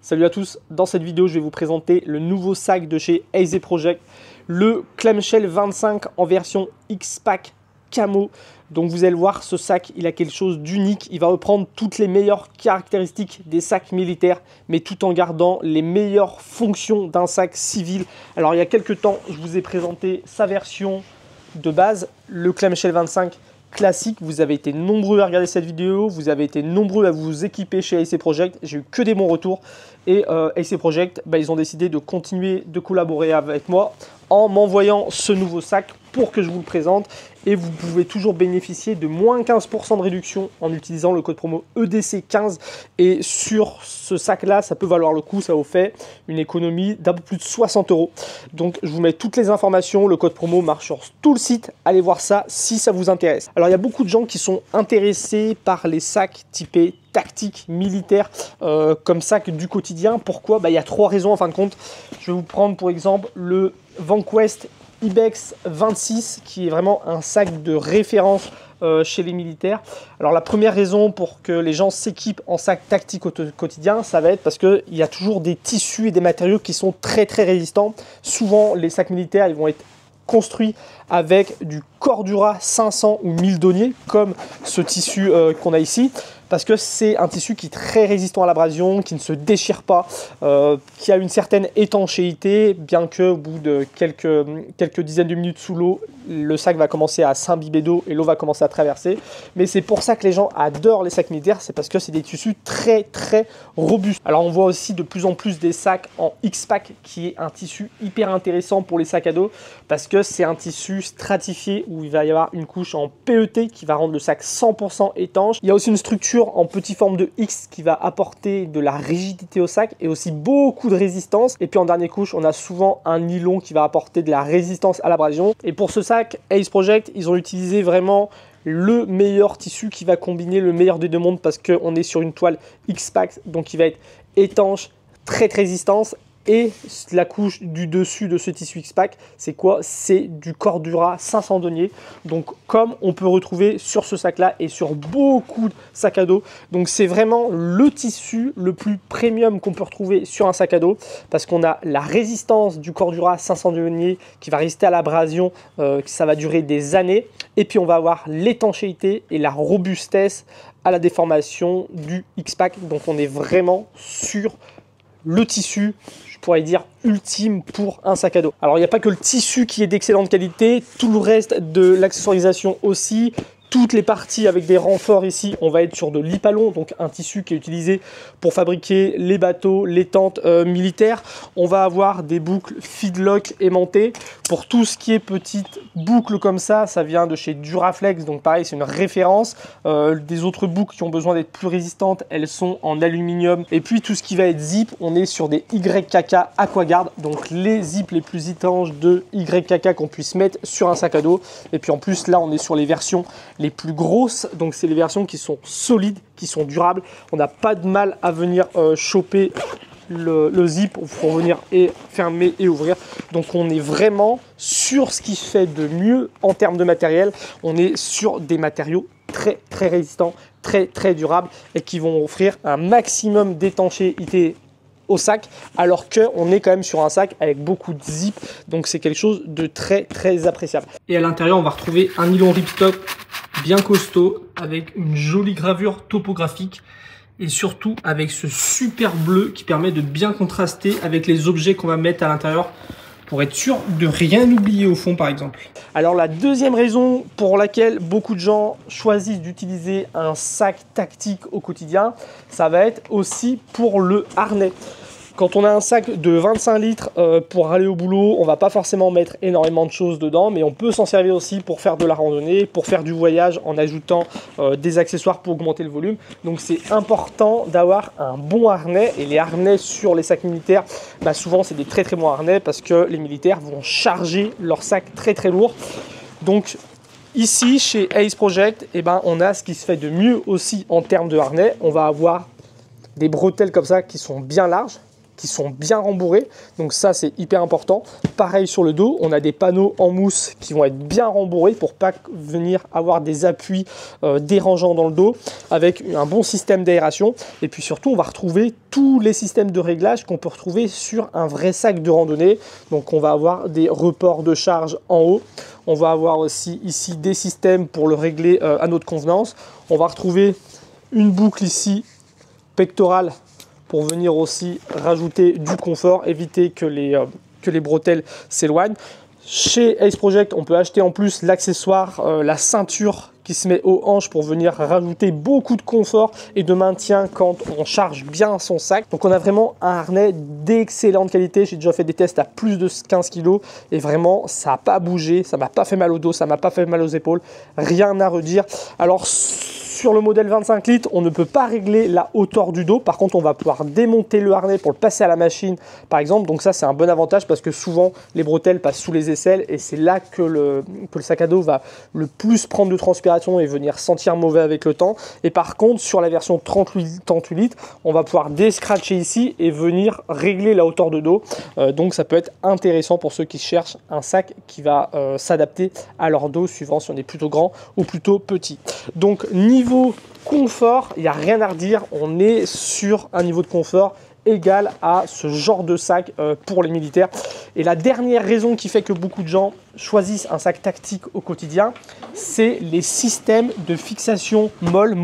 Salut à tous, dans cette vidéo je vais vous présenter le nouveau sac de chez AZ Project, le Clamshell 25 en version X-Pack Camo. Donc vous allez le voir, ce sac il a quelque chose d'unique, il va reprendre toutes les meilleures caractéristiques des sacs militaires, mais tout en gardant les meilleures fonctions d'un sac civil. Alors il y a quelques temps je vous ai présenté sa version de base, le Clamshell 25 classique. Vous avez été nombreux à regarder cette vidéo, vous avez été nombreux à vous équiper chez AZ Project, j'ai eu que des bons retours et AZ Project, ils ont décidé de continuer de collaborer avec moi en m'envoyant ce nouveau sac pour que je vous le présente, et vous pouvez toujours bénéficier de moins 15% de réduction en utilisant le code promo EDC15, et sur ce sac là ça peut valoir le coup, ça vous fait une économie d'un peu plus de 60 €. Donc je vous mets toutes les informations, le code promo marche sur tout le site, allez voir ça si ça vous intéresse. Alors il y a beaucoup de gens qui sont intéressés par les sacs typés tactique militaire comme sac du quotidien. Pourquoi? Il y a trois raisons en fin de compte. Je vais vous prendre pour exemple le VanQuest Ibex 26 qui est vraiment un sac de référence chez les militaires. Alors la première raison pour que les gens s'équipent en sac tactique au quotidien, ça va être parce qu'il y a toujours des tissus et des matériaux qui sont très résistants. Souvent les sacs militaires ils vont être construits avec du Cordura 500 ou 1000 deniers comme ce tissu qu'on a ici, parce que c'est un tissu qui est très résistant à l'abrasion, qui ne se déchire pas, qui a une certaine étanchéité, bien que au bout de quelques dizaines de minutes sous l'eau, le sac va commencer à s'imbiber d'eau et l'eau va commencer à traverser. Mais c'est pour ça que les gens adorent les sacs militaires, c'est parce que c'est des tissus très robustes. Alors on voit aussi de plus en plus des sacs en X-Pack, qui est un tissu hyper intéressant pour les sacs à dos, parce que c'est un tissu stratifié où il va y avoir une couche en PET qui va rendre le sac 100% étanche. Il y a aussi une structure en petite forme de X qui va apporter de la rigidité au sac et aussi beaucoup de résistance. Et puis en dernière couche, on a souvent un nylon qui va apporter de la résistance à l'abrasion. Et pour ce sac, AZ Project, ils ont utilisé vraiment le meilleur tissu qui va combiner le meilleur des deux mondes, parce qu'on est sur une toile X-Pack, donc il va être étanche, très résistance. Et la couche du dessus de ce tissu X-Pack, c'est quoi? C'est du Cordura 500 deniers. Donc comme on peut retrouver sur ce sac là et sur beaucoup de sacs à dos. Donc c'est vraiment le tissu le plus premium qu'on peut retrouver sur un sac à dos, parce qu'on a la résistance du Cordura 500 deniers qui va résister à l'abrasion, ça va durer des années. Et puis on va avoir l'étanchéité et la robustesse à la déformation du X-Pack. Donc on est vraiment sur le tissu, je pourrais dire, ultime pour un sac à dos. Alors il n'y a pas que le tissu qui est d'excellente qualité, tout le reste de l'accessoirisation aussi. Toutes les parties avec des renforts ici, on va être sur de l'Hypalon, donc un tissu qui est utilisé pour fabriquer les bateaux, les tentes militaires. On va avoir des boucles feedlock aimantées. Pour tout ce qui est petite boucle comme ça vient de chez Duraflex, donc pareil, c'est une référence. Des autres boucles qui ont besoin d'être plus résistantes, elles sont en aluminium. Et puis tout ce qui va être zip, on est sur des YKK Aquaguard, donc les zips les plus étanches de YKK qu'on puisse mettre sur un sac à dos. Et puis en plus là, on est sur les versions les plus grosses, donc c'est les versions qui sont solides, qui sont durables. On n'a pas de mal à venir choper le zip pour venir et fermer et ouvrir. Donc on est vraiment sur ce qui fait de mieux en termes de matériel. On est sur des matériaux très résistants, très durables, et qui vont offrir un maximum d'étanchéité au sac, alors qu'on est quand même sur un sac avec beaucoup de zip, donc c'est quelque chose de très appréciable. Et à l'intérieur on va retrouver un nylon ripstop bien costaud avec une jolie gravure topographique, et surtout avec ce super bleu qui permet de bien contraster avec les objets qu'on va mettre à l'intérieur, pour être sûr de rien oublier au fond par exemple. Alors la deuxième raison pour laquelle beaucoup de gens choisissent d'utiliser un sac tactique au quotidien, ça va être aussi pour le harnais. Quand on a un sac de 25 litres pour aller au boulot, on va pas forcément mettre énormément de choses dedans, mais on peut s'en servir aussi pour faire de la randonnée, pour faire du voyage en ajoutant des accessoires pour augmenter le volume. Donc c'est important d'avoir un bon harnais, et les harnais sur les sacs militaires, souvent c'est des très bons harnais, parce que les militaires vont charger leur sac très lourd. Donc ici chez AZ Project, on a ce qui se fait de mieux aussi en termes de harnais. On va avoir des bretelles comme ça qui sont bien larges, qui sont bien rembourrés. Donc ça, c'est hyper important. Pareil sur le dos, on a des panneaux en mousse qui vont être bien rembourrés pour pas venir avoir des appuis dérangeants dans le dos, avec un bon système d'aération. Et puis surtout, on va retrouver tous les systèmes de réglage qu'on peut retrouver sur un vrai sac de randonnée. Donc on va avoir des reports de charge en haut. On va avoir aussi ici des systèmes pour le régler à notre convenance. On va retrouver une boucle ici pectorale pour venir aussi rajouter du confort, éviter que les bretelles s'éloignent. Chez Ace Project, on peut acheter en plus l'accessoire, la ceinture qui se met aux hanches pour venir rajouter beaucoup de confort et de maintien quand on charge bien son sac. Donc on a vraiment un harnais d'excellente qualité. J'ai déjà fait des tests à plus de 15 kg et vraiment ça n'a pas bougé, ça m'a pas fait mal au dos, ça m'a pas fait mal aux épaules, rien à redire. Alors sur le modèle 25 litres, on ne peut pas régler la hauteur du dos. Par contre, on va pouvoir démonter le harnais pour le passer à la machine, par exemple. Donc ça, c'est un bon avantage parce que souvent, les bretelles passent sous les aisselles et c'est là que le sac à dos va le plus prendre de transpiration et venir sentir mauvais avec le temps. Et par contre, sur la version 38 litres, on va pouvoir déscratcher ici et venir régler la hauteur de dos. Donc ça peut être intéressant pour ceux qui cherchent un sac qui va s'adapter à leur dos, suivant si on est plutôt grand ou plutôt petit. Donc niveau confort, il n'y a rien à redire, on est sur un niveau de confort égal à ce genre de sac pour les militaires. Et la dernière raison qui fait que beaucoup de gens choisissent un sac tactique au quotidien, c'est les systèmes de fixation MOLLE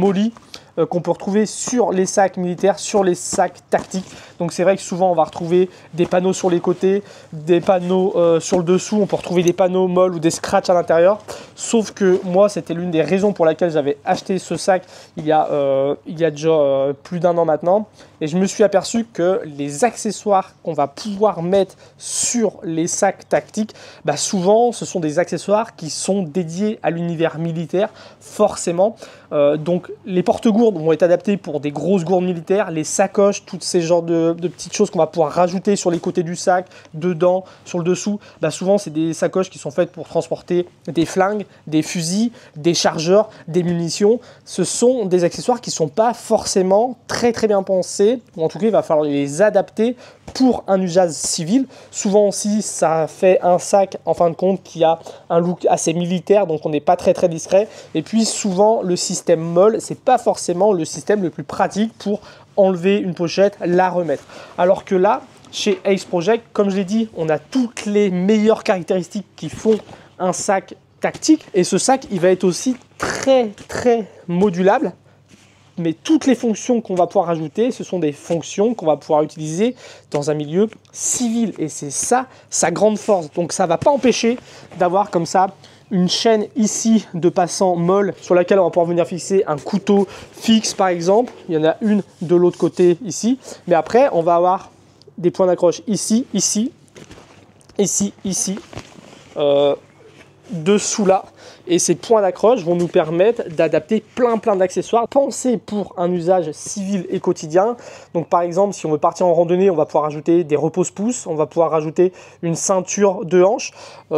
qu'on peut retrouver sur les sacs militaires, sur les sacs tactiques. Donc c'est vrai que souvent on va retrouver des panneaux sur les côtés, des panneaux sur le dessous, on peut retrouver des panneaux molles ou des scratchs à l'intérieur. Sauf que moi, c'était l'une des raisons pour laquelle j'avais acheté ce sac il y a déjà plus d'un an maintenant. Et je me suis aperçu que les accessoires qu'on va pouvoir mettre sur les sacs tactiques, bah souvent ce sont des accessoires qui sont dédiés à l'univers militaire, forcément. Donc les porte-gourdes vont être adaptés pour des grosses gourdes militaires, les sacoches, tous ces genres de petites choses qu'on va pouvoir rajouter sur les côtés du sac, dedans, sur le dessous. Bah souvent c'est des sacoches qui sont faites pour transporter des flingues, des fusils, des chargeurs, des munitions. Ce sont des accessoires qui ne sont pas forcément très bien pensés, ou en tout cas il va falloir les adapter pour un usage civil. Souvent aussi ça fait un sac en fin de compte qui a un look assez militaire, donc on n'est pas très discret. Et puis souvent le système MOLLE, c'est pas forcément le système le plus pratique pour enlever une pochette, la remettre. Alors que là, chez Ace Project, comme je l'ai dit, on a toutes les meilleures caractéristiques qui font un sac tactique. Et ce sac, il va être aussi très modulable. Mais toutes les fonctions qu'on va pouvoir ajouter, ce sont des fonctions qu'on va pouvoir utiliser dans un milieu civil. Et c'est ça, sa grande force. Donc ça ne va pas empêcher d'avoir comme ça une chaîne ici de passant molle sur laquelle on va pouvoir venir fixer un couteau fixe par exemple. Il y en a une de l'autre côté ici. Mais après, on va avoir des points d'accroche ici, dessous là. Et ces points d'accroche vont nous permettre d'adapter plein d'accessoires pensés pour un usage civil et quotidien. Donc par exemple, si on veut partir en randonnée, on va pouvoir ajouter des repose-pouces, on va pouvoir rajouter une ceinture de hanche.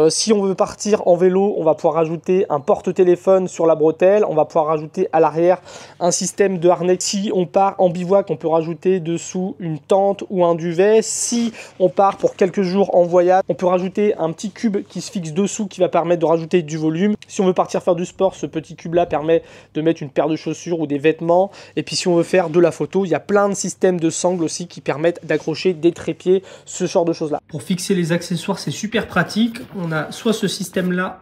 Si on veut partir en vélo, on va pouvoir ajouter un porte-téléphone sur la bretelle, on va pouvoir rajouter à l'arrière un système de harnais. Si on part en bivouac, on peut rajouter dessous une tente ou un duvet. Si on part pour quelques jours en voyage, on peut rajouter un petit cube qui se fixe dessous qui va permettre de rajouter du volume. Si on veut partir faire du sport, ce petit cube là permet de mettre une paire de chaussures ou des vêtements. Et puis si on veut faire de la photo, il y a plein de systèmes de sangles aussi qui permettent d'accrocher des trépieds, ce genre de choses là. Pour fixer les accessoires, c'est super pratique. On a soit ce système là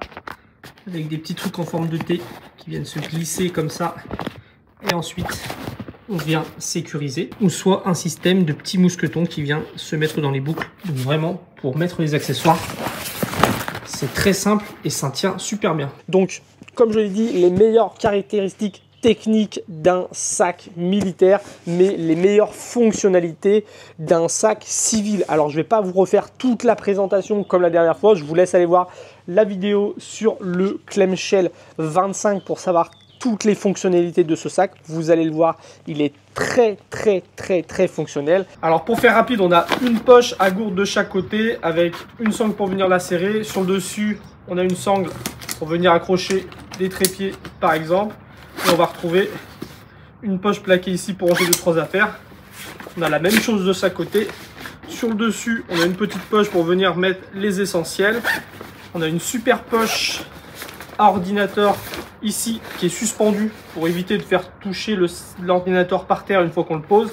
avec des petits trucs en forme de T qui viennent se glisser comme ça et ensuite on vient sécuriser, ou soit un système de petits mousquetons qui vient se mettre dans les boucles. Donc vraiment pour mettre les accessoires, c'est très simple et ça tient super bien. Donc, comme je l'ai dit, les meilleures caractéristiques techniques d'un sac militaire, mais les meilleures fonctionnalités d'un sac civil. Alors, je ne vais pas vous refaire toute la présentation comme la dernière fois. Je vous laisse aller voir la vidéo sur le Clamshell 25 pour savoir toutes les fonctionnalités de ce sac. Vous allez le voir, il est très fonctionnel. Alors pour faire rapide, on a une poche à gourde de chaque côté avec une sangle pour venir la serrer. Sur le dessus, on a une sangle pour venir accrocher des trépieds par exemple. Et on va retrouver une poche plaquée ici pour ranger 2-3 affaires. On a la même chose de chaque côté sur le dessus, on a une petite poche pour venir mettre les essentiels. On a une super poche à ordinateur ici qui est suspendue pour éviter de faire toucher l'ordinateur par terre une fois qu'on le pose,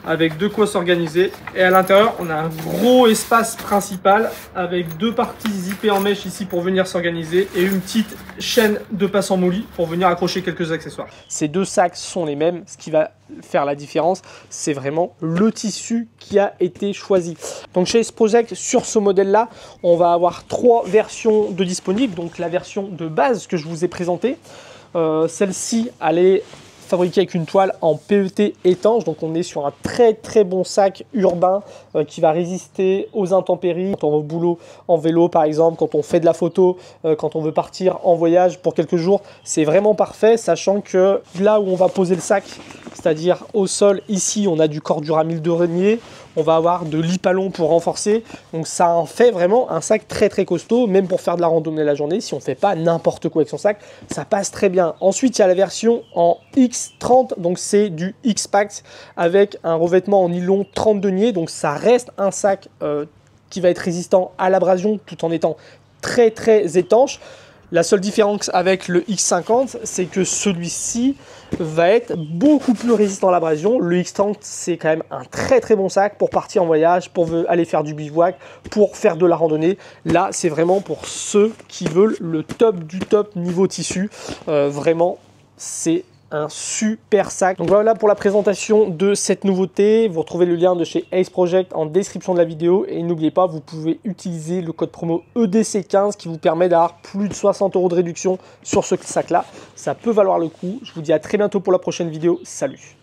avec de quoi s'organiser. Et à l'intérieur, on a un gros espace principal avec deux parties zippées en mèche ici pour venir s'organiser et une petite chaîne de passe en molly pour venir accrocher quelques accessoires. Ces deux sacs sont les mêmes. Ce qui va faire la différence, c'est vraiment le tissu qui a été choisi. Donc chez Ace Project, sur ce modèle-là, on va avoir 3 versions de disponibles. Donc la version de base que je vous ai présentée, celle-ci, elle est fabriqué avec une toile en PET étanche, donc on est sur un très bon sac urbain qui va résister aux intempéries. Quand on va au boulot en vélo par exemple, quand on fait de la photo, quand on veut partir en voyage pour quelques jours, c'est vraiment parfait, sachant que là où on va poser le sac, c'est-à-dire au sol, ici on a du Cordura 1002 Régnier, on va avoir de l'Hypalon pour renforcer, donc ça en fait vraiment un sac très costaud, même pour faire de la randonnée la journée. Si on fait pas n'importe quoi avec son sac, ça passe très bien. Ensuite il y a la version en X30, donc c'est du X-Pack avec un revêtement en nylon 30 deniers, donc ça reste un sac qui va être résistant à l'abrasion tout en étant très étanche. La seule différence avec le X50, c'est que celui-ci va être beaucoup plus résistant à l'abrasion. Le X30, c'est quand même un très bon sac pour partir en voyage, pour aller faire du bivouac, pour faire de la randonnée. Là, c'est vraiment pour ceux qui veulent le top du top niveau tissu. Vraiment, c'est un super sac. Donc voilà pour la présentation de cette nouveauté. Vous retrouvez le lien de chez Ace Project en description de la vidéo et n'oubliez pas, vous pouvez utiliser le code promo EDC15 qui vous permet d'avoir plus de 60 € de réduction sur ce sac là. Ça peut valoir le coup. Je vous dis à très bientôt pour la prochaine vidéo. Salut.